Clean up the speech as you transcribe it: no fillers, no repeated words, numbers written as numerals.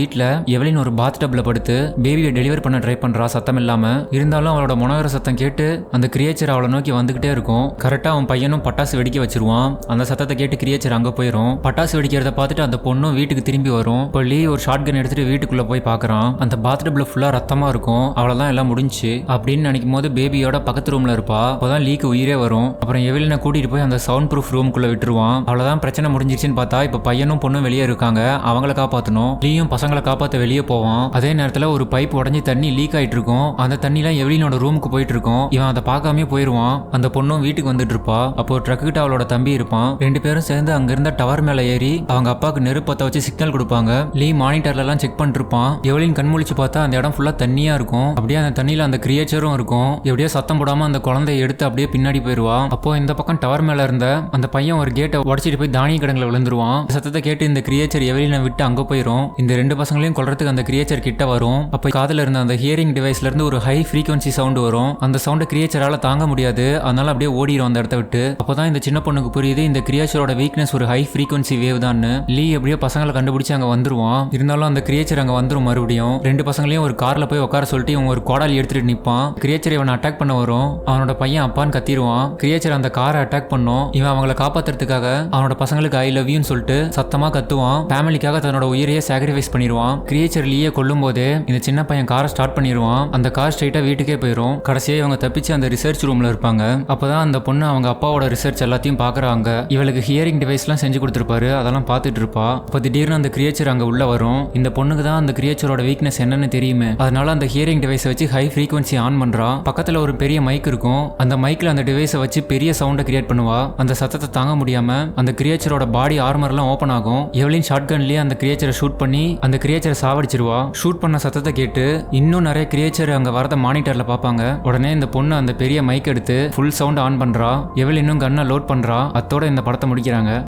வீட்டில் எவலின் ஒரு பாத் டப்ல படுத்து பேபியை டெலிவர் பண்ண ட்ரை பண்றா சத்தம் இல்லாம. இருந்தாலும் அவளோட முனகிற சத்தம் கேட்டு அந்த கிரியேச்சர் அவளை நோக்கி வந்துகிட்டே இருக்கும். கரெக்டா அவன் பையனும் பட்டாசு வெடிக்க வச்சிருவான். அந்த சத்தத்தை கேட்டு கிரியேச்சர் அங்க போயிடும். பட்டாசு வெடிக்கிறத பார்த்துட்டு அந்த பொண்ணும் வீட்டுக்கு திரும்பி வரும். இப்போ லீ ஒரு ஷார்ட் கன் எடுத்துட்டு வீட்டுக்குள்ள போய் பாக்குறான். அந்த பாத் டப்ல ஃபுல்லா ரத்தமா இருக்கும். அவ்வளவுதான் எல்லாம் முடிஞ்சு அப்படின்னு நினைக்கும் போது பேபியோட பக்கத்து ரூம்ல இருப்பா. அப்போதான் லீக்கு உயிரே வரும். அப்புறம் எவலினை கூட்டிட்டு போய் அந்த சவுண்ட் ப்ரூஃப் ரூமுக்குள்ள விட்டுருவான். அவ்வளவுதான் பிரச்சனை முடிஞ்சிருச்சுன்னு பார்த்தா இப்ப பையனும் பொண்ணும் வெளியே இருக்காங்க. அவங்கள காப்பாற்றணும். லீயும் பசங்களை காப்பாற்ற வெளியே போவான். அதே நேரத்தில் ஒரு பைப் உடஞ்சி தண்ணி லீக் ஆயிட்டு இருக்கும். அந்த தண்ணிலாம் எவலினோட ரூமுக்கு போயிட்டு இருக்கும். இவன் அதை பார்க்காம போயிருவான். அந்த பொண்ணும் வீட்டுக்கு வந்துட்டு இருப்பா. அப்போ ட்ரக் கிட்ட அவளோட தம்பி இருப்பான். ரெண்டு பேரும் சேர்ந்து அங்க இருந்த டவர் மேல ஏறி அவங்க அப்பாவுக்கு நெருப்பத்தை வச்சு சிக்னல் கொடுப்பாங்க. லீ மானிட்டர்ல எல்லாம் செக் பண்ணிட்டு இருப்பான். எவலின் கண்முழிச்சு பார்த்தா அந்த இடம் ஃபுல்லா தண்ணியா இருக்கும். அப்படியே அந்த தண்ணியில அந்த கிரியேச்சரும் இருக்கும். எப்படியோ சத்தம் போடாம அந்த குழந்தைய எடுத்து அப்படியே பின்னாடி போயிருவா. அப்போ இந்த பக்கம் டவர் மேல இருந்த அந்த பையன் ஒரு கேட்டை உடச்சிட்டு போய் தானிய கடங்களை விழுந்துருவான். சத்தத்தை கேட்டு இந்த கிரியேச்சர் எவலினை விட்டு அங்க போயிரும். இந்த ரெண்டு பசங்களையும் கொல்றதுக்கு அந்த கிரியேச்சர் கிட்ட வரும். அப்ப காதுல இருந்த அந்த ஹியரிங் டிவைஸ்ல இருந்து ஒரு ஹை ஃப்ரீக்வன்சி சவுண்ட் வரும். அந்த சவுண்ட் கிரியேச்சரால தாங்க முடியாது. அதனால அப்படியே ஓடிடும் அந்த இடத்த விட்டு. அப்பதான் இந்த சின்ன பொண்ணுக்கு புரியுது இந்த கிரியேச்சரோட வீக்னஸ் ஒரு ஹை ஃப்ரீக்வன்சி வேவ் தான். லீ எப்படியோ பசங்களை கண்டுபிடிச்சு அங்க வந்துருவான். இருந்தாலும் அந்த கிரியேச்சர் அங்க வந்துரும். மறுபடியும் ரெண்டு பசங்களையும் ஒரு கார்ல போய் உட்கார சொல்லிட்டு இவங்க ஒரு கோடாலி எடுத்துட்டு நிப்பான். கிரியேச்சர் இவனை அட்டாக் பண்ண வரும். அவனோட பையன் அப்பான்னு கத்திடுவான். கிரியேச்சர் அந்த காரை அட்டாக் பண்ணும். இவன் அவங்களை காப்பாத்துறதுக்காக அவனோட பசங்களுக்கு ஐ லவ் யூன்னு சொல்லிட்டு சத்தமா கத்துவான். ஃபேமிலிக்காக தன்னோட உயிரையே சாக்ரிஃபைஸ் பண்ணிடுவான். கிரியேச்சர் லீயை கொல்லும் போது இந்த சின்ன பையன் காரை ஸ்டார்ட் பண்ணிடுவான். அந்த கார் ஸ்ட்ரைட்டா வீட்டுக்கே போயிடும். கடைசியா இவங்க தப்பிச்சு அந்த ரிசர்ச் ரூம்ல இருப்பாங்க. அப்பதான் அந்த பொண்ணு அவங்க அப்பாவோட ரிசர்ச் எல்லாத்தையும் பாக்குறாங்க. இவளுக்கு ஹியரிங் டிவைஸ் எல்லாம் செஞ்சு கொடுத்துருப்பாரு. அதெல்லாம் பார்த்துட்டு இருப்பா. அப்ப திடீர்னு அந்த கிரியேச்சர் அங்க உள்ள வரும். இந்த பொண்ணுக்கு தான் அந்த கிரியேச்சரோட வீக்னஸ் என்னன்னு தெரியுமே. அதனால அந்த ஹியரிங் டிவைஸை வச்சு ஹை ஃப்ரீக்வன்சி ஆன் பண்றா. பக்கத்துல ஒரு பெரிய மைக் இருக்கும். அந்த மைக்ல அந்த டிவைஸை வச்சு பெரிய சவுண்டை கிரியேட் பண்ணுவா. அந்த சத்தத்தை தாங்க முடியாம அந்த கிரியேச்சரோட பாடி ஆர்மர் எல்லாம் ஓபன் ஆகும். எவலின் ஷார்ட் கன்லயே அந்த கிரியேச்சரை ஷூட் பண்ணி அந்த கிரியேச்சரை சாவடிச்சிருவா. ஷூட் பண்ண சத்தத்தை கேட்டு இன்னும் நிறைய கிரியேச்சர் அங்க வரத மானிட்டர்ல பாப்பாங்க. உடனே இந்த பொண்ணு அந்த பெரிய மைக் எடுத்து ஃபுல் சவுண்ட் ஆன் பண்றா. எவலினும் கன்னை லோட் பண்றா. அத்தோட இந்த படத்தை முடிக்கிறாங்க.